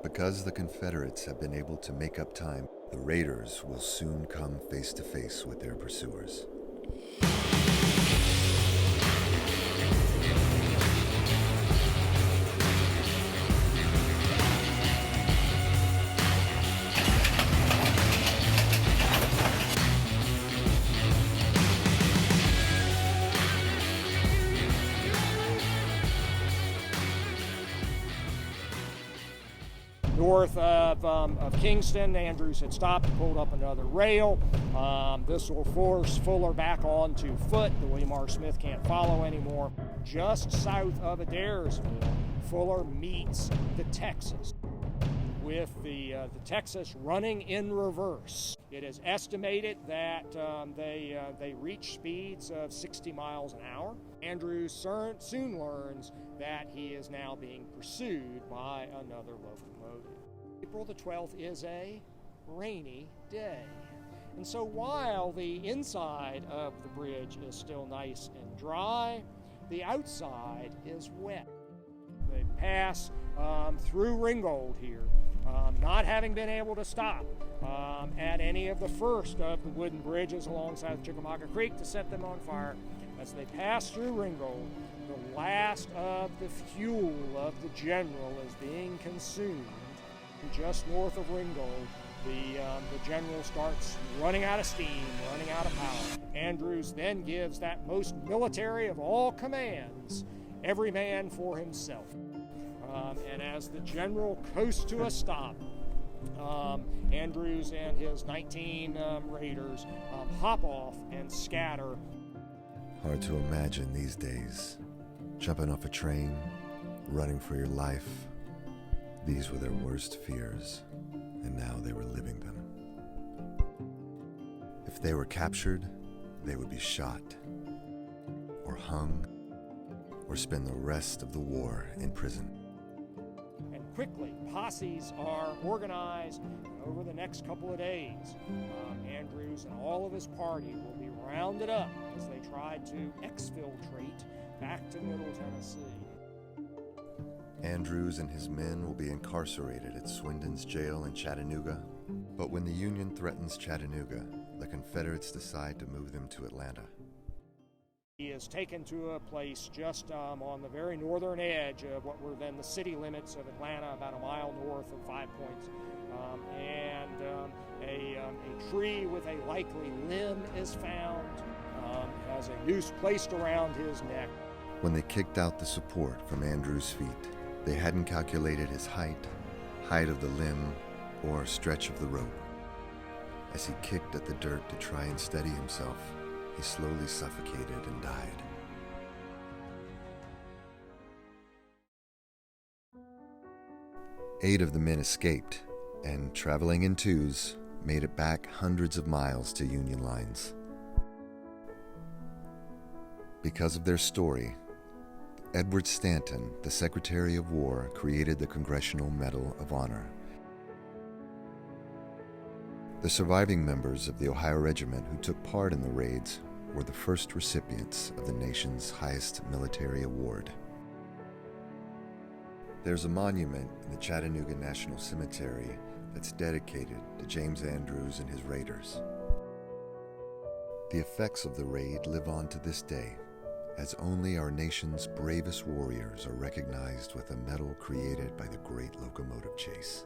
Because the Confederates have been able to make up time, the Raiders will soon come face to face with their pursuers. North of Kingston, Andrews had stopped, pulled up another rail. This will force Fuller back onto foot. The William R. Smith can't follow anymore. Just south of Adairsville, Fuller meets the Texas, with the Texas running in reverse. It is estimated that they reach speeds of 60 miles an hour. Andrews soon learns that he is now being pursued by another locomotive. April the 12th is a rainy day. And so while the inside of the bridge is still nice and dry, the outside is wet. They pass through Ringgold here, not having been able to stop at any of the first of the wooden bridges alongside Chickamauga Creek to set them on fire. As they pass through Ringgold, the last of the fuel of the General is being consumed. Just north of Ringgold, the General starts running out of steam, running out of power. Andrews then gives that most military of all commands, every man for himself. And as the General coasts to a stop, Andrews and his 19 Raiders hop off and scatter. Hard to imagine these days. Jumping off a train, running for your life. These were their worst fears, and now they were living them. If they were captured, they would be shot, or hung, or spend the rest of the war in prison. And quickly, posses are organized, and over the next couple of days, Andrews and all of his party will be rounded up as they try to exfiltrate back to Middle Tennessee. Andrews and his men will be incarcerated at Swindon's jail in Chattanooga, but when the Union threatens Chattanooga, the Confederates decide to move them to Atlanta. He is taken to a place just on the very northern edge of what were then the city limits of Atlanta, about a mile north of 5 Points. A tree with a likely limb is found, has a noose placed around his neck. When they kicked out the support from Andrews' feet, they hadn't calculated his height of the limb, or stretch of the rope. As he kicked at the dirt to try and steady himself, he slowly suffocated and died. Eight of the men escaped, and traveling in twos, made it back hundreds of miles to Union lines. Because of their story, Edward Stanton, the Secretary of War, created the Congressional Medal of Honor. The surviving members of the Ohio Regiment who took part in the raids were the first recipients of the nation's highest military award. There's a monument in the Chattanooga National Cemetery that's dedicated to James Andrews and his Raiders. The effects of the raid live on to this day, as only our nation's bravest warriors are recognized with a medal created by the great locomotive chase.